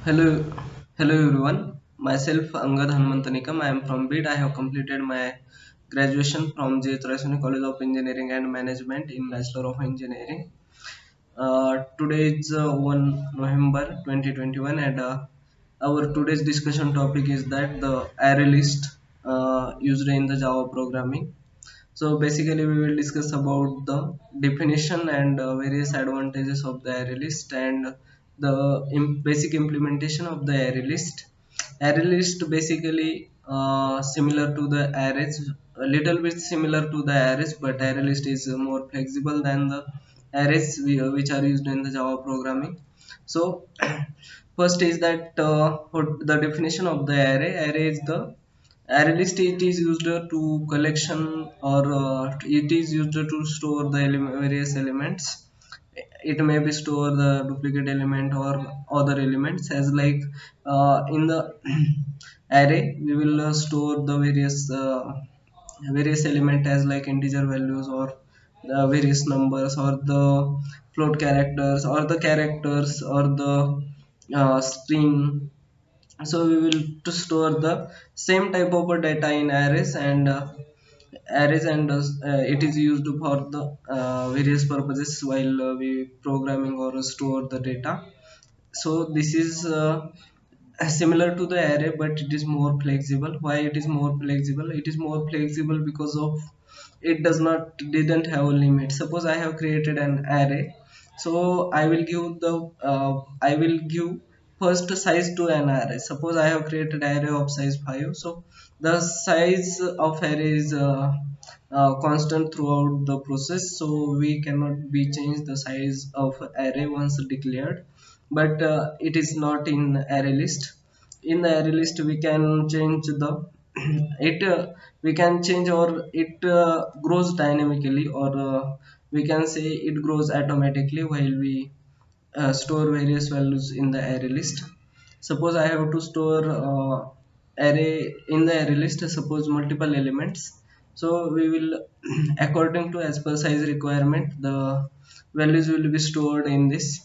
Hello, hello everyone. Myself Angad Hanumantanikam. I am from BIT. I have completed my graduation from J. Trasuni College of Engineering and Management in Bachelor of Engineering. Today is 1 November 2021 and our today's discussion topic is that the array list used in the Java programming. So basically we will discuss about the definition and various advantages of the array list and the basic implementation of the array list. Array list basically similar to the arrays, a little bit similar to the arrays, but array list is more flexible than the arrays which are used in the Java programming. So first is that what the definition of the array. Array is the array list. It is used to collection or it is used to store the various elements. It may be store the duplicate element or other elements as like in the array we will store the various element as like integer values or the various numbers or the float characters or the characters or the string. So we will to store the same type of data in arrays and it is used for the various purposes while we programming or store the data. So this is similar to the array, but it is more flexible. Why it is more flexible? It is more flexible because of it does not didn't have a limit. Suppose I have created an array, so I will give first size to an array. Suppose I have created array of size 5, so the size of array is constant throughout the process, so we cannot be change the size of array once declared. But it is not in array list. In the array list we can change the it we can change or it grows dynamically, or we can say it grows automatically while we store various values in the array list. Suppose I have to store array in the array list, suppose multiple elements. So we will according to as per size requirement the values will be stored in this.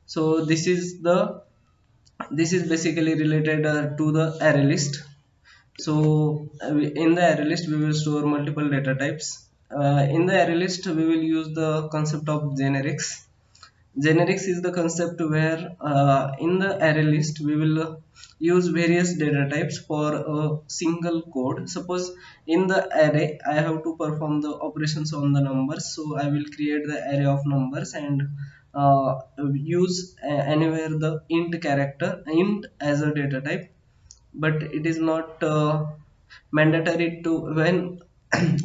So this is basically related to the array list. So in the array list we will store multiple data types. In the array list we will use the concept of generics. Generics is the concept where in the array list we will use various data types for a single code. Suppose in the array I have to perform the operations on the numbers, so I will create the array of numbers and use anywhere the int character int as a data type. But it is not mandatory to when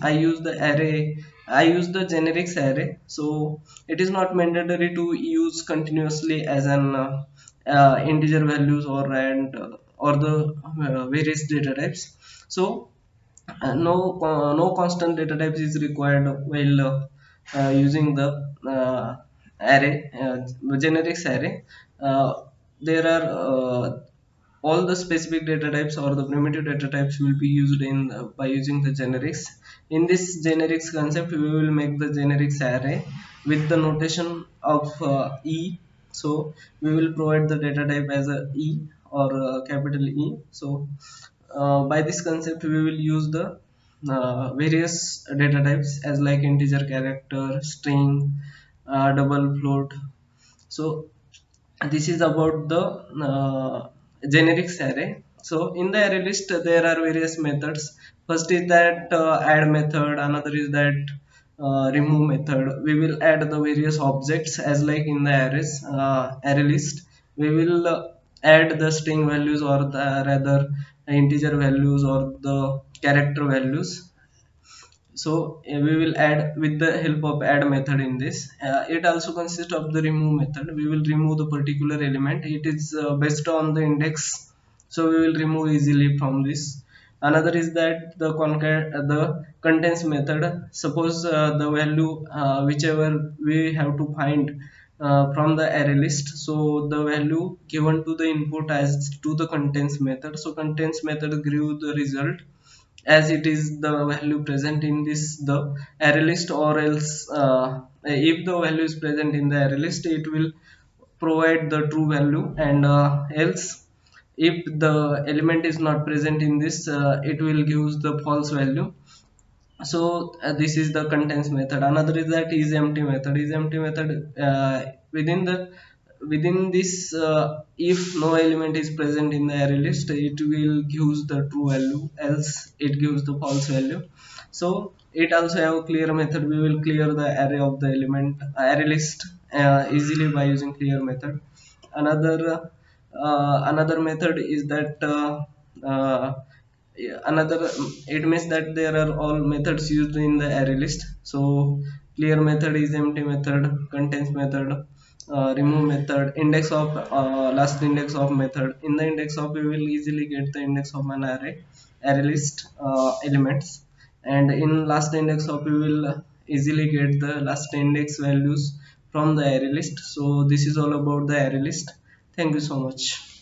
I use the array, I use the generics array, so it is not mandatory to use continuously as an integer values or the various data types. So no constant data types is required while using the array generics array. uh, there are all the specific data types or the primitive data types will be used in by using the generics. In this generics concept we will make the generics array with the notation of e. So we will provide the data type as a e or capital E. So by this concept we will use the various data types as like integer, character, string, double float. So this is about the generics array. So in the array list there are various methods. First is that add method, another is that remove method. We will add the various objects as like in the array list we will add the string values or the rather integer values or the character values. So we will add with the help of add method in this. It also consists of the remove method. We will remove the particular element. It is based on the index, so we will remove easily from this. Another is that the contains method. Suppose the value whichever we have to find from the array list, so the value given to the input as to the contains method. So contains method give the result as it is the value present in this the array list, or else if the value is present in the array list it will provide the true value, and else If the element is not present in this, it will give the false value. So this is the contains method. Another is that is empty method. Is empty method, within this, if no element is present in the array list, it will gives the true value, else it gives the false value. So it also have a clear method. We will clear the array of the element array list easily by using clear method. Another method is that yeah, another it means that there are all methods used in the array list. So clear method, is empty method, contains method, remove method, index of last index of method. In the index of, we will easily get the index of an array list elements, and in last index of, we will easily get the last index values from the array list. So this is all about the array list. Thank you so much.